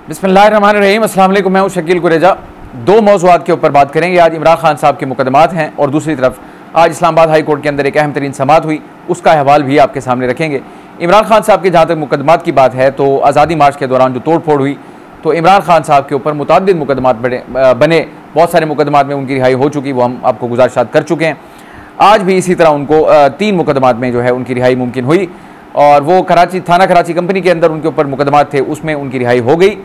बिस्मिल्लाहिर्रहमानिर्रहीम। अस्सलाम वालेकुम। मैं हूं शकील कुरेजा। दो मौज़ूआत के ऊपर बात करेंगे। आज इमरान खान साहब के मुकदमात हैं और दूसरी तरफ आज इस्लामाबाद हाई कोर्ट के अंदर एक अहम तरीन समाअत हुई, उसका अहवाल भी आपके सामने रखेंगे। इमरान खान साहब के जहाँ तक मुकदमात की बात है तो आज़ादी मार्च के दौरान जो तोड़ फोड़ हुई तो इमरान खान साहब के ऊपर मुतअद्दिद मुकदमात बने, बहुत सारे मुकदमात में उनकी रिहाई हो चुकी, वो हम आपको गुज़ारिशात कर चुके हैं। आज भी इसी तरह उनको 3 मुकदमात में जो है उनकी रिहाई मुमकिन हुई और वो थाना कराची कंपनी के अंदर उनके ऊपर मुकदमात थे, उसमें उनकी रिहाई हो गई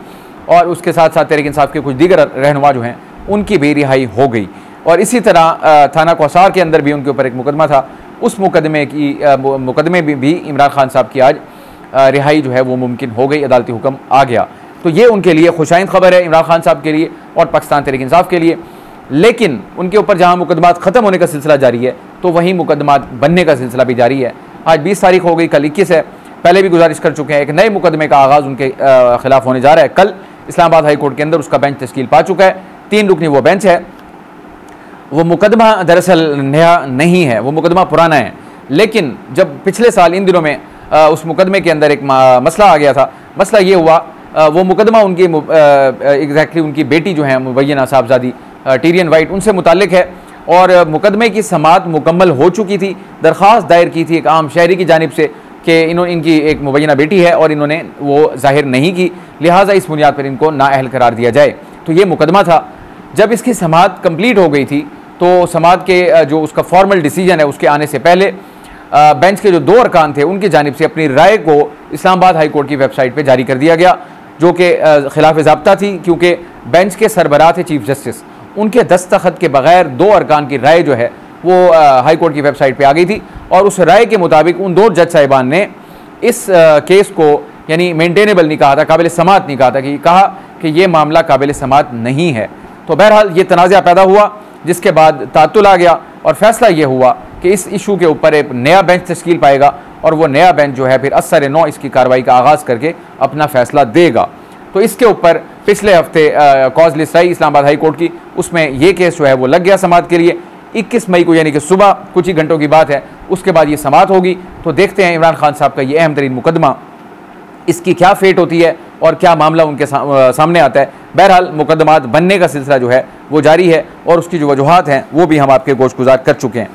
और उसके साथ साथ तहरीक इंसाफ के कुछ दीगर रहनुमा जो हैं उनकी भी रिहाई हो गई। और इसी तरह थाना कौसार के अंदर भी उनके ऊपर एक मुकदमा था, उस मुकदमे भी इमरान खान साहब की आज रिहाई जो है वो मुमकिन हो गई, अदालती हुक्म आ गया। तो ये उनके लिए खुशाइंद खबर है, इमरान खान साहब के लिए और पाकिस्तान तहरीक इंसाफ के लिए। लेकिन उनके ऊपर जहाँ मुकदमात ख़त्म होने का सिलसिला जारी है तो वहीं मुकदमात बनने का सिलसिला भी जारी है। आज 20 तारीख हो गई, कल 21 है। पहले भी गुजारिश कर चुके हैं, एक नए मुकदमे का आगाज़ उनके खिलाफ होने जा रहा है। कल इस्लामाबाद हाई कोर्ट के अंदर उसका बेंच तश्कील पा चुका है। 3 रुकनी वो बेंच है। वो मुकदमा दरअसल नया नहीं है, वो मुकदमा पुराना है। लेकिन जब पिछले साल इन दिनों में उस मुकदमे के अंदर एक मसला आ गया था, मसला ये हुआ, वो मुकदमा उनकी एग्जैक्टली उनकी बेटी जो है मुबैना साहबजादी टीरियन वाइट, उनसे मुताल्लिक है और मुकदमे की समाअत मुकम्मल हो चुकी थी। दरख्वास्त दायर की थी एक आम शहरी की जानिब से कि इनकी एक मुबैना बेटी है और इन्होंने वो जाहिर नहीं की, लिहाजा इस बुनियाद पर इनको नाअहल करार दिया जाए। तो ये मुकदमा था। जब इसकी समाअत कंप्लीट हो गई थी तो समाअत के जो उसका फॉर्मल डिसीजन है उसके आने से पहले बेंच के जो 2 अरकान थे उनकी जानिब से अपनी राय को इस्लामाबाद हाई कोर्ट की वेबसाइट पर जारी कर दिया गया, जो कि खिलाफ ज़ाब्ता थी, क्योंकि बेंच के सरबराह थे चीफ जस्टिस, उनके दस्तखत के बगैर 2 अरकान की राय जो है वो हाई कोर्ट की वेबसाइट पे आ गई थी और उस राय के मुताबिक उन 2 जज साहिबान ने इस केस को यानी मेंटेनेबल नहीं कहा था, काबिल समाअत नहीं कहा था, कहा कि ये मामला काबिल समाअत नहीं है। तो बहरहाल ये तनाज़ा पैदा हुआ, जिसके बाद तातुल आ गया और फैसला ये हुआ कि इस इशू के ऊपर एक नया बेंच तश्कील पाएगा और वो नया बेंच जो है फिर असर-ए-नौ इसकी कार्रवाई का आगाज़ करके अपना फैसला देगा। तो इसके ऊपर पिछले हफ्ते कॉज लिस्ट आई इस्लामाबाद हाई कोर्ट की, उसमें ये केस जो है वो लग गया समाअत के लिए 21 मई को, यानी कि सुबह कुछ ही घंटों की बात है, उसके बाद ये समाअत होगी। तो देखते हैं इमरान खान साहब का ये अहम तरीन मुकदमा, इसकी क्या फेट होती है और क्या मामला उनके सामने आता है। बहरहाल मुकदमात बनने का सिलसिला जो है वो जारी है और उसकी जो वजूहात हैं वो भी हम आपके गोशगुजार कर चुके हैं।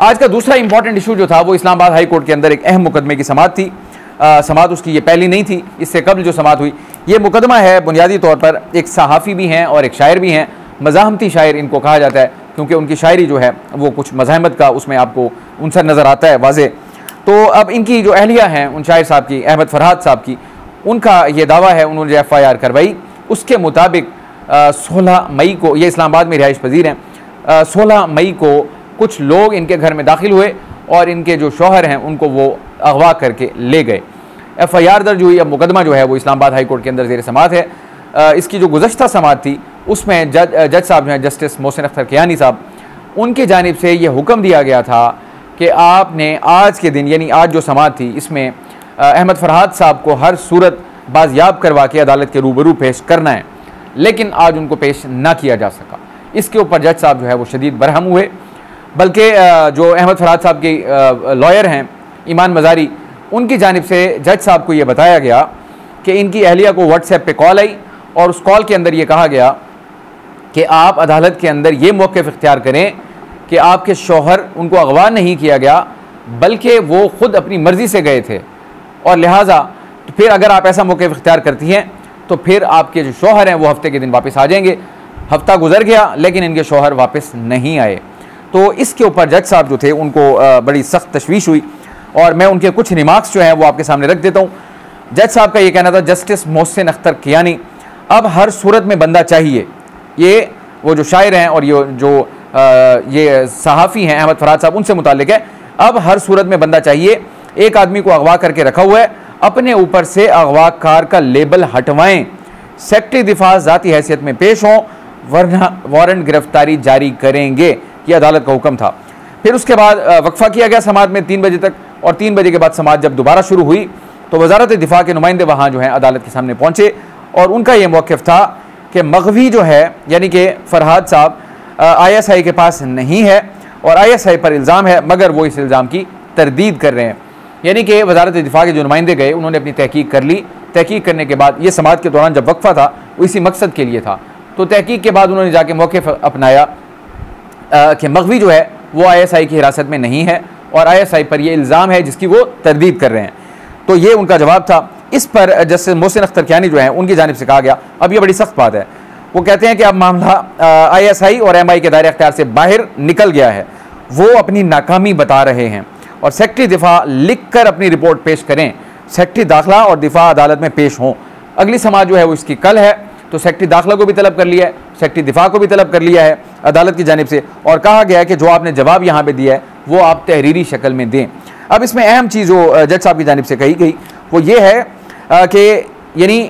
आज का दूसरा इंपॉर्टेंट इशू जो था वो इस्लामाबाद हाई कोर्ट के अंदर एक अहम मुकदमे की समाअत थी। समाअत उसकी ये पहली नहीं थी, इससे कबल जो समाअत हुई, ये मुकदमा है बुनियादी तौर पर एक सहाफ़ी भी हैं और एक शायर भी हैं। मज़ाहमती शायर इनको कहा जाता है क्योंकि उनकी शायरी जो है वो कुछ मज़ाहमत का उसमें आपको उनसर नज़र आता है वाज़े। तो अब इनकी जो अहलिया हैं उन शायर साहब की, अहमद फरहाद साहब की, उनका ये दावा है, उन्होंने जो FIR करवाई उसके मुताबिक 16 मई को, ये इस्लामाबाद में रिहाइश पजीर हैं, 16 मई को कुछ लोग इनके घर में दाखिल हुए और इनके जो शौहर हैं उनको वो अगवा करके ले गए। FIR दर्ज हुई। अब मुकदमा जो है वो इस्लामाबाद हाई कोर्ट के अंदर ज़ेर समाअत है। इसकी जो गुज़श्ता समाअत थी उसमें जज साहब जो हैं जस्टिस मोहसिन अख्तर कियानी साहब, उनकी जानिब से ये हुक्म दिया गया था कि आपने आज के दिन यानी आज जो समाअत थी इसमें अहमद फरहाद साहब को हर सूरत बाजियाब करवा के अदालत के रूबरू पेश करना है, लेकिन आज उनको पेश ना किया जा सका। इसके ऊपर जज साहब जो है वो शदीद बरहम हुए, बल्कि जो अहमद फरहाद साहब के लॉयर हैं ईमान मज़ारी, उनकी जानिब से जज साहब को ये बताया गया कि इनकी अहलिया को व्हाट्सएप पे कॉल आई और उस कॉल के अंदर ये कहा गया कि आप अदालत के अंदर ये मौक़िफ़ इख्तियार करें कि आपके शौहर, उनको अगवा नहीं किया गया बल्कि वो ख़ुद अपनी मर्ज़ी से गए थे और लिहाजा तो फिर अगर आप ऐसा मौक़िफ़ इख्तियार करती हैं तो फिर आपके जो शौहर हैं वो हफ्ते के दिन वापस आ जाएंगे। हफ्ता गुजर गया लेकिन इनके शौहर वापस नहीं आए। तो इसके ऊपर जज साहब जो थे उनको बड़ी सख्त तशवीश हुई और मैं उनके कुछ रिमार्क्स जो हैं वो आपके सामने रख देता हूँ। जज साहब का ये कहना था, जस्टिस मोहसिन अख्तर कियानी, अब हर सूरत में बंदा चाहिए। ये वो जो शायर हैं और ये सहाफ़ी हैं अहमद फरहाद साहब, उनसे मुताल्लिक है। अब हर सूरत में बंदा चाहिए। एक आदमी को अगवा करके रखा हुआ है, अपने ऊपर से अगवाकार का लेबल हटवाएं, सेक्रेटरी दिफा ज़ाती हैसियत में पेश हों वरना वारंट गिरफ्तारी जारी करेंगे। ये अदालत का हुक्म था। फिर उसके बाद वक्फा किया गया समाअत में 3 बजे तक और 3 बजे के बाद समाअत जब दोबारा शुरू हुई तो वजारत दिफा के नुमाइंदे वहाँ जो हैं अदालत के सामने पहुँचे और उनका ये मौक़िफ़ था कि मग़वी जो है यानी कि फ़रहाद साहब ISI के पास नहीं है और ISI पर इल्ज़ाम है, मगर वो इस इल्ज़ाम की तरदीद कर रहे हैं। यानी कि वजारत दिफा के जो नुमाइंदे गए उन्होंने अपनी तहकीक कर ली तहकीक करने के बाद, ये समाअत के दौरान जब वक्फा था वो इसी मकसद के लिए था, तो तहकीक के बाद उन्होंने जाके मौक़िफ़ अपनाया कि मग़वी जो है वो ISI की हिरासत में नहीं है और ISI पर यह इल्ज़ाम है जिसकी वो तरदीद कर रहे हैं। तो ये उनका जवाब था। इस पर जस्टिस मोहसिन अख्तर कियानी जो है उनकी जानिब से कहा गया, अब ये बड़ी सख्त बात है, वो कहते हैं कि अब मामला ISI और MI के दायरे अख्तियार से बाहर निकल गया है, वो अपनी नाकामी बता रहे हैं और सेक्रेटरी दिफा लिख कर अपनी रिपोर्ट पेश करें, सेक्रेटरी दाखिला और दिफा अदालत में पेश हों। अगली समाअत जो है वो इसकी कल है, तो सेक्रेटरी दाखिला को भी तलब कर लिया है, सेक्रेटरी दिफा को भी तलब कर लिया है अदालत की जानिब से, और कहा गया है कि जो आपने जवाब यहाँ पे दिया है वो आप तहरीरी शक्ल में दें। अब इसमें अहम चीज़ जो जज साहब की जानिब से कही गई वो ये है कि यानी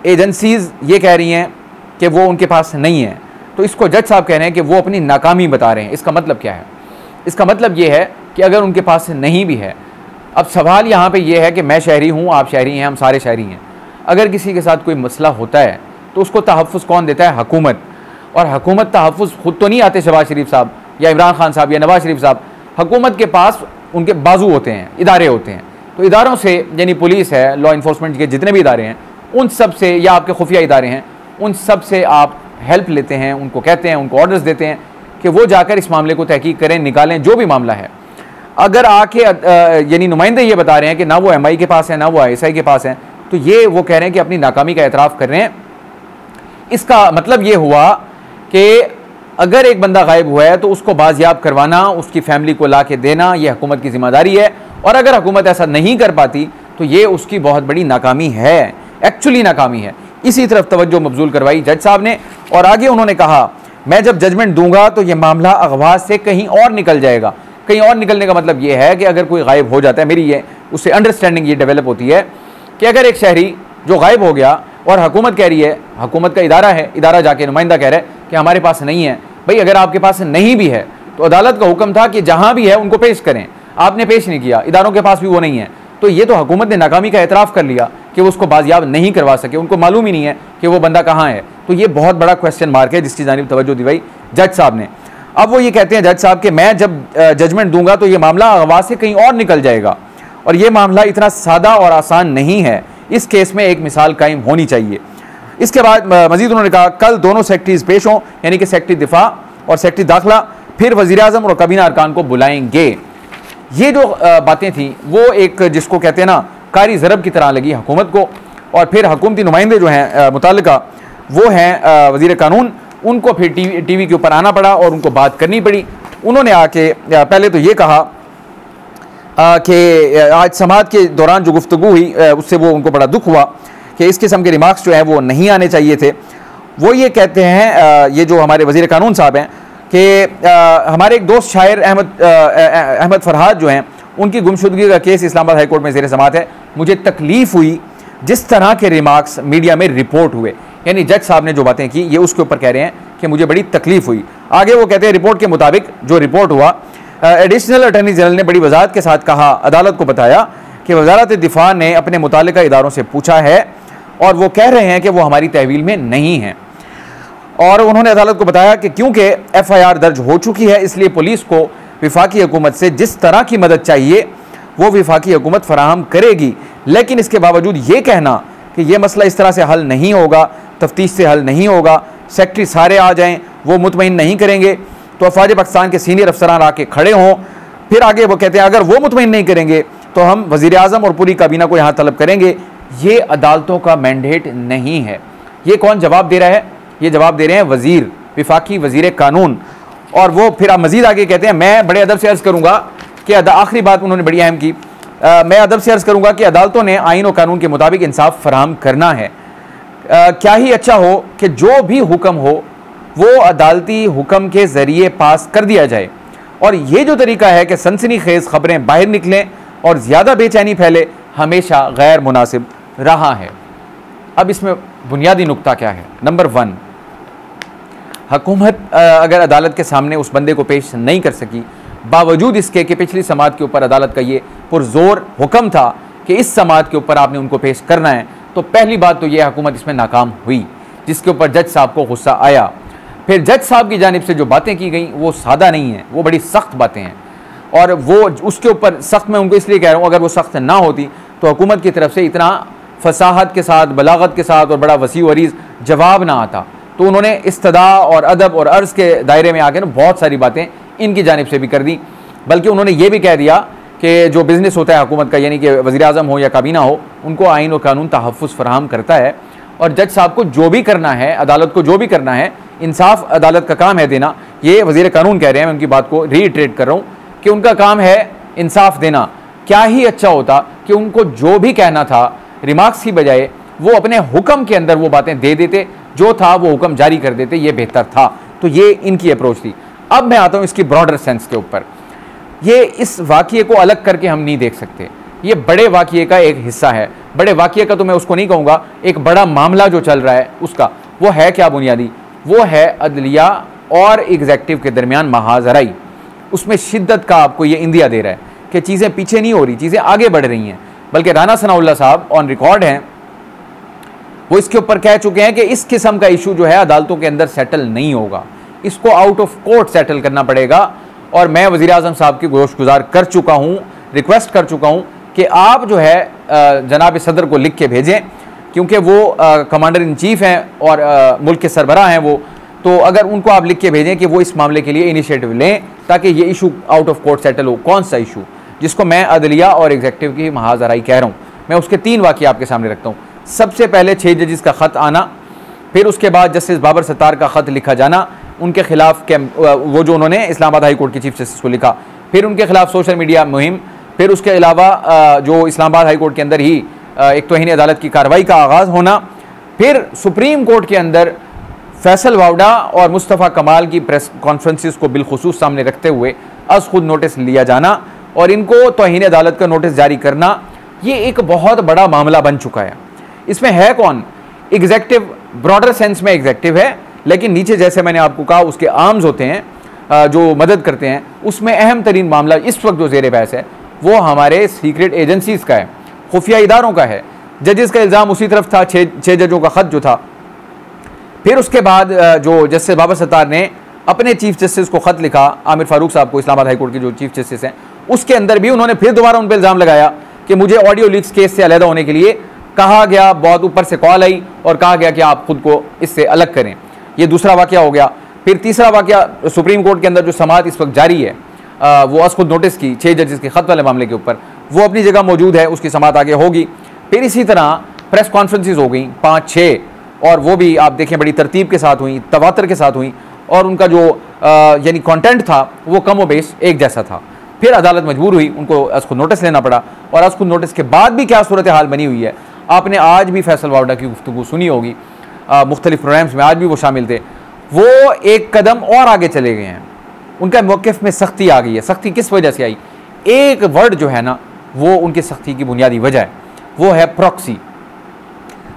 एजेंसीज़ ये कह रही हैं कि वो उनके पास नहीं है, तो इसको जज साहब कह रहे हैं कि वो अपनी नाकामी बता रहे हैं। इसका मतलब क्या है? इसका मतलब ये है कि अगर उनके पास नहीं भी है, अब सवाल यहाँ पे ये है कि मैं शहरी हूँ, आप शहरी हैं, हम सारे शहरी हैं, अगर किसी के साथ कोई मसला होता है तो उसको तहफ़्फ़ुज़ कौन देता है? हुकूमत। और हुकूमत तहफ़्फ़ुज़ खुद तो नहीं आते शहबाज शरीफ साहब या इमरान खान साहब या नवाज शरीफ साहब, हुकूमत के पास उनके बाजू होते हैं, इदारे होते हैं, तो इदारों से यानी पुलिस है, लॉ इन्फोर्समेंट के जितने भी इदारे हैं उन सब से, या आपके खुफिया इदारे हैं, उन सब से आप हेल्प लेते हैं, उनको कहते हैं, उनको ऑर्डर्स देते हैं कि वो जाकर इस मामले को तहकीक करें, निकालें, जो भी मामला है। अगर आके यानी नुमाइंदे ये बता रहे हैं कि ना वो MI के पास है ना वो ISI के पास है, तो ये वो कह रहे हैं कि अपनी नाकामी का एतराफ़ कर रहे हैं। इसका मतलब ये हुआ कि अगर एक बंदा गायब हुआ है तो उसको बाजियाब करवाना, उसकी फैमिली को ला के देना, ये हुकूमत की ज़िम्मेदारी है, और अगर हुकूमत ऐसा नहीं कर पाती तो ये उसकी बहुत बड़ी नाकामी है, एक्चुअली नाकामी है। इसी तरफ तवज्जो मबजूल करवाई जज साहब ने, और आगे उन्होंने कहा मैं जब जजमेंट दूंगा तो ये मामला अगवा से कहीं और निकल जाएगा। कहीं और निकलने का मतलब ये है कि अगर कोई गायब हो जाता है, मेरी ये उससे अंडरस्टैंडिंग ये डेवलप होती है कि अगर एक शहरी जो गायब हो गया और हुकूमत कह रही है, हुकूमत का इदारा है, इदारा जाके नुमाइंदा कह रहा है कि हमारे पास नहीं है, भाई अगर आपके पास नहीं भी है तो अदालत का हुक्म था कि जहाँ भी है उनको पेश करें, आपने पेश नहीं किया, इदारों के पास भी वो नहीं है, तो ये तो हुकूमत ने नाकामी का एतराफ़ कर लिया कि वो उसको बाजियाब नहीं करवा सके, उनको मालूम ही नहीं है कि वो बंदा कहाँ है। तो ये बहुत बड़ा क्वेश्चन मार्क है जिसकी जानिब तवज्जो दिवाई जज साहब ने। अब वो ये कहते हैं जज साहब कि मैं जब जजमेंट दूंगा तो ये मामला अगवा से कहीं और निकल जाएगा, और ये मामला इतना सादा और आसान नहीं है, इस केस में एक मिसाल कायम होनी चाहिए। इसके बाद मजीद उन्होंने कहा कल दोनों सेक्रेटरीज पेश हों, यानी कि सेक्रेटरी दिफा और सेक्रेटरी दाखिला, फिर वज़ीर आज़म और काबीना अरकान को बुलाएंगे। ये जो बातें थी वो एक जिसको कहते हैं ना कारी ज़रब की तरह लगी हुकूमत को, और फिर हुकूमती नुमाइंदे जो हैं मुताल्लिका वो हैं वज़ीर कानून, उनको फिर टीवी के ऊपर आना पड़ा और उनको बात करनी पड़ी। उन्होंने आके पहले तो ये कहा कि आज समाअत के दौरान जो गुफ्तगू हुई उससे वो उनको बड़ा दुख हुआ कि इस किस्म के रिमार्क्स जो हैं वो नहीं आने चाहिए थे। वो ये कहते हैं ये जो हमारे वज़ीर कानून साहब हैं कि हमारे एक दोस्त शायर अहमद फरहाद जो हैं उनकी गुमशुदगी का केस इस्लामाबाद हाई कोर्ट में ज़ेर समाअत है। मुझे तकलीफ़ हुई जिस तरह के रिमार्क्स मीडिया में रिपोर्ट हुए, यानी जज साहब ने जो बातें की ये उसके ऊपर कह रहे हैं कि मुझे बड़ी तकलीफ़ हुई। आगे वो कहते हैं रिपोर्ट के मुताबिक जो रिपोर्ट हुआ, एडिशनल अटॉर्नी जनरल ने बड़ी वजाहत के साथ कहा, अदालत को बताया कि वजारत दिफा ने अपने मुतालिका इदारों से पूछा है और वो कह रहे हैं कि वो हमारी तहवील में नहीं है, और उन्होंने अदालत को बताया कि क्योंकि FIR दर्ज हो चुकी है इसलिए पुलिस को वफाकी हुकूमत से जिस तरह की मदद चाहिए वो वफाकी हुकूमत फराहम करेगी, लेकिन इसके बावजूद ये कहना कि ये मसला इस तरह से हल नहीं होगा, तफ्तीश से हल नहीं होगा, सेक्रेटरी सारे आ जाएँ वो मुतमईन नहीं करेंगे तो अफवाज पाकिस्तान के सीनियर अफसरान आके खड़े हों। फिर आगे वो कहते हैं अगर वो मुतमईन नहीं करेंगे तो हम वज़ीर आज़म और पूरी काबीना को यहाँ तलब करेंगे। ये अदालतों का मैंडेट नहीं है। ये कौन जवाब दे रहा है? ये जवाब दे रहे हैं वज़ीर, वफाकी वज़ीर कानून। और वो फिर आप मज़ीद आगे कहते हैं मैं बड़े अदब से अर्ज़ करूँगा कि आखिरी बात उन्होंने बड़ी अहम की, मैं अदब से अर्ज़ करूँगा कि अदालतों ने आइन और कानून के मुताबिक इंसाफ फराहम करना है। क्या ही अच्छा हो कि जो भी हुक्म हो वो अदालती हुक्म के ज़रिए पास कर दिया जाए, और ये जो तरीका है कि सनसनीखेज़ ख़बरें बाहर निकलें और ज़्यादा बेचैनी फैले, हमेशा गैर मुनासिब रहा है। अब इसमें बुनियादी नुक्ता क्या है? नंबर 1, हुकूमत अगर अदालत के सामने उस बंदे को पेश नहीं कर सकी, बावजूद इसके कि पिछली समाअत के ऊपर अदालत का ये पुरजोर हुक्म था कि इस समाअत के ऊपर आपने उनको पेश करना है, तो पहली बात तो ये हुकूमत इसमें नाकाम हुई, जिसके ऊपर जज साहब को गुस्सा आया। फिर जज साहब की जानिब से जो बातें की गई वो सादा नहीं है, वो बड़ी सख्त बातें हैं, और वो उसके ऊपर सख्त मैं उनको इसलिए कह रहा हूँ, अगर वो सख्त ना होती तो हुकूमत की तरफ से इतना फसाहत के साथ, बलागत के साथ और बड़ा वसी वरीज़ जवाब ना आता, तो उन्होंने इस्तदा और अदब और अर्ज़ के दायरे में आकर बहुत सारी बातें इनकी जानिब से भी कर दी। बल्कि उन्होंने ये भी कह दिया कि जो बिज़नेस होता है हुकूमत का, यानी कि वज़ीर आज़म हो या काबीना हो, उनको आइन और कानून तहफ़्फ़ुज़ फराहम करता है, और जज साहब को जो भी करना है, अदालत को जो भी करना है, इंसाफ अदालत का काम है देना। ये वज़ीर कानून कह रहे हैं, मैं उनकी बात को रीइटरेट कर रहा हूँ कि उनका काम है इंसाफ देना। क्या ही अच्छा होता कि उनको जो भी कहना था रिमार्क्स की बजाय वो अपने हुक्म के अंदर वो बातें दे देते, जो था वो हुक्म जारी कर देते, ये बेहतर था। तो ये इनकी अप्रोच थी। अब मैं आता हूँ इसकी ब्रॉडर सेंस के ऊपर। ये इस वाक़ये को अलग करके हम नहीं देख सकते, ये बड़े वाक़ये का एक हिस्सा है। बड़े वाक़ये का तो मैं उसको नहीं कहूँगा, एक बड़ा मामला जो चल रहा है उसका, वो है क्या बुनियादी, वो है अदलिया और एग्जेक्टिव के दरमियान महाजराई। उसमें शिद्दत का आपको ये इंदिया दे रहा है कि चीज़ें पीछे नहीं हो रही, चीज़ें आगे बढ़ रही हैं। बल्कि राना सनाउल्लाह साहब ऑन रिकॉर्ड हैं, वो इसके ऊपर कह चुके हैं कि इस किस्म का इशू जो है अदालतों के अंदर सेटल नहीं होगा, इसको आउट ऑफ कोर्ट सेटल करना पड़ेगा। और मैं वज़ीर आज़म साहब की गोशगुजार कर चुका हूँ, रिक्वेस्ट कर चुका हूँ कि आप जो है जनाब सदर को लिख के भेजें, क्योंकि वो कमांडर इन चीफ़ हैं और मुल्क के सरबराह हैं वो। तो अगर उनको आप लिख के भेजें कि वो इस मामले के लिए इनिशिएटिव लें ताकि ये issue out of court settle हो। कौन सा इशू, जिसको मैं अदलिया और एग्जेक्टिव की महाजराई कह रहा हूँ, मैं उसके 3 वाक़ये आपके सामने रखता हूँ। सबसे पहले 6 जजिस का ख़त आना, फिर उसके बाद जस्टिस बाबर सत्तार का ख़त लिखा जाना, उनके खिलाफ वो जो उन्होंने इस्लामाबाद हाई कोर्ट के चीफ जस्टिस को लिखा, फिर उनके खिलाफ सोशल मीडिया मुहिम, फिर उसके अलावा जो इस्लामाबाद हाई कोर्ट के अंदर ही एक तौहीन अदालत की कार्रवाई का आगाज़ होना, फिर सुप्रीम कोर्ट के अंदर फैसल वावडा और मुस्तफ़ा कमाल की प्रेस कॉन्फ्रेंसिस को बिलखुसूस सामने रखते हुए अज़ खुद नोटिस लिया जाना और इनको तौहीन अदालत का नोटिस जारी करना, ये एक बहुत बड़ा मामला बन चुका है। इसमें है कौन, एग्जेक्टिव, ब्रॉडर सेंस में एग्जेक्टिव है, लेकिन नीचे जैसे मैंने आपको कहा उसके आर्म्स होते हैं जो मदद करते हैं। उसमें अहम तरीन मामला इस वक्त जो ज़ेर बहस है वो हमारे सीक्रेट एजेंसीज़ का है, खुफिया इदारों का है। जजेस का इल्ज़ाम उसी तरफ था, 6 जजों का ख़त जो था। फिर उसके बाद जो जस्टिस बाबर सत्तार ने अपने चीफ जस्टिस को ख़त लिखा, आमिर फारूक साहब को, इस्लामाबाद हाई कोर्ट के जो चीफ जस्टिस हैं, उसके अंदर भी उन्होंने फिर दोबारा उन पर इल्ज़ाम लगाया कि मुझे ऑडियो लीक्स केस से अलहदा होने के लिए कहा गया, बहुत ऊपर से कॉल आई और कहा गया कि आप खुद को इससे अलग करें। ये दूसरा वाक़या हो गया। फिर तीसरा वाक़या, सुप्रीम कोर्ट के अंदर जो समाअत इस वक्त जारी है, वो अज़ खुद नोटिस की 6 जजेस के ख़त वाले मामले के ऊपर, वो अपनी जगह मौजूद है, उसकी समाअत आगे होगी। फिर इसी तरह प्रेस कॉन्फ्रेंसिस हो गई 5-6, और वो भी आप देखें बड़ी तरतीब के साथ हुई, तवातर के साथ हुई, और उनका जो यानी कंटेंट था वो कम व बेश एक जैसा था। फिर अदालत मजबूर हुई, उनको अज़ खुद नोटिस लेना पड़ा, और अज़ खुद नोटिस के बाद भी क्या सूरत हाल बनी हुई है। आपने आज भी फैसल वावडा की गुफ्तगू सुनी होगी, मुख्तलिफ प्रोग्राम्स में आज भी वो शामिल थे। वो एक कदम और आगे चले गए हैं, उनका मौक़िफ़ में सख्ती आ गई है। सख्ती किस वजह से आई, एक वर्ड जो है ना वो उनकी सख्ती की बुनियादी वजह है, वो है प्रॉक्सी।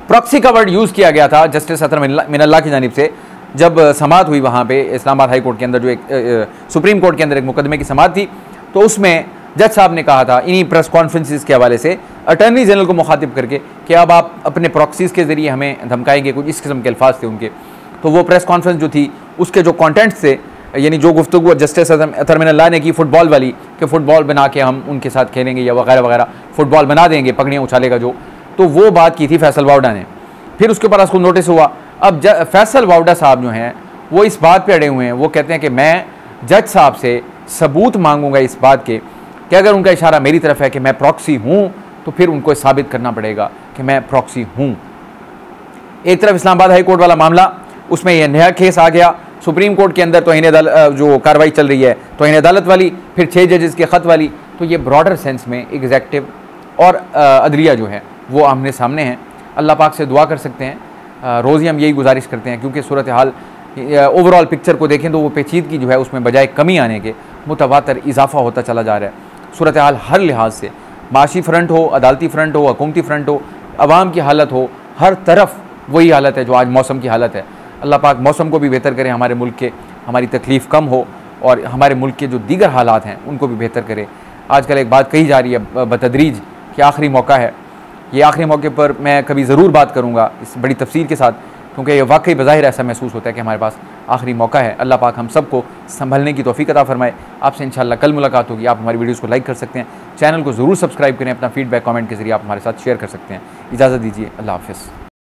प्रॉक्सी का वर्ड यूज़ किया गया था जस्टिस अतर मिनल्लाह की जानिब से, जब समाअत हुई वहाँ पे इस्लामाबाद हाई कोर्ट के अंदर, जो एक सुप्रीम कोर्ट के अंदर एक मुकदमे की समाअत थी, तो उसमें जज साहब ने कहा था इन्हीं प्रेस कॉन्फ्रेंसिस के हवाले से अटर्नी जनरल को मुखातिब करके कि अब आप अपने प्रॉक्सीज़ के ज़रिए हमें धमकाएंगे, कुछ इस किस्म के अल्फाज थे उनके। तो वो प्रेस कॉन्फ्रेंस जो थी उसके जो कॉन्टेंट्स थे, यानी जो गुफ्तगू जस्टिस अतर मिनल्लाह ने की फुटबॉल वाली, कि फ़ुटबॉल बना के हम उनके साथ खेलेंगे या वगैरह वगैरह, फ़ुटबॉल बना देंगे, पगड़ियाँ उछालेगा जो, तो वो बात की थी फैसल वावडा ने। फिर उसके ऊपर उसको नोटिस हुआ। अब फैसल वावडा साहब जो हैं वो इस बात पे अड़े हुए हैं, वो कहते हैं कि मैं जज साहब से सबूत मांगूंगा इस बात के कि अगर उनका इशारा मेरी तरफ है कि मैं प्रॉक्सी हूँ, तो फिर उनको साबित करना पड़ेगा कि मैं प्रॉक्सी हूँ। एक तरफ इस्लामाबाद हाई कोर्ट वाला मामला, उसमें यह नया केस आ गया। सुप्रीम कोर्ट के अंदर तौहीन अदालत जो कार्रवाई चल रही है, तौहीन अदालत वाली, फिर 6 जजेस के ख़त वाली। तो ये ब्रॉडर सेंस में एग्जेक्टिव और अदलिया जो है वो आमने सामने हैं। अल्लाह पाक से दुआ कर सकते हैं, रोज़ ही हम यही गुजारिश करते हैं, क्योंकि सूरत हाल ओवरऑल पिक्चर को देखें तो वो पेचीदगी जो है उसमें बजाय कमी आने के मुतवातर इजाफा होता चला जा रहा है। सूरत हाल हर लिहाज से, माशी फ्रंट हो, अदालती फ्रंट हो, हुकूमती फ्रंट हो, आवाम की हालत हो, हर तरफ वही हालत है जो आज मौसम की हालत है। अल्लाह पाक मौसम को भी बेहतर करे, हमारे मुल्क के, हमारी तकलीफ़ कम हो, और हमारे मुल्क के जो दीगर हालात हैं उनको भी बेहतर करे। आजकल एक बात कही जा रही है बतदरीज कि आखिरी मौका है। ये आखिरी मौके पर मैं कभी ज़रूर बात करूँगा इस बड़ी तफसील के साथ, क्योंकि ये वाकई बज़ाहिर ऐसा महसूस होता है कि हमारे पास आखिरी मौका है। अल्लाह पाक हम सबको संभलने की तौफीक अता फरमाए। आपसे इंशाअल्लाह कल मुलाकात होगी। आप हमारी वीडियोज़ को लाइक कर सकते हैं, चैनल को ज़रूर सब्सक्राइब करें, अपना फीडबैक कमेंट के ज़रिए आप हमारे साथ शेयर कर सकते हैं। इजाज़त दीजिए, अल्लाह हाफ़िज़।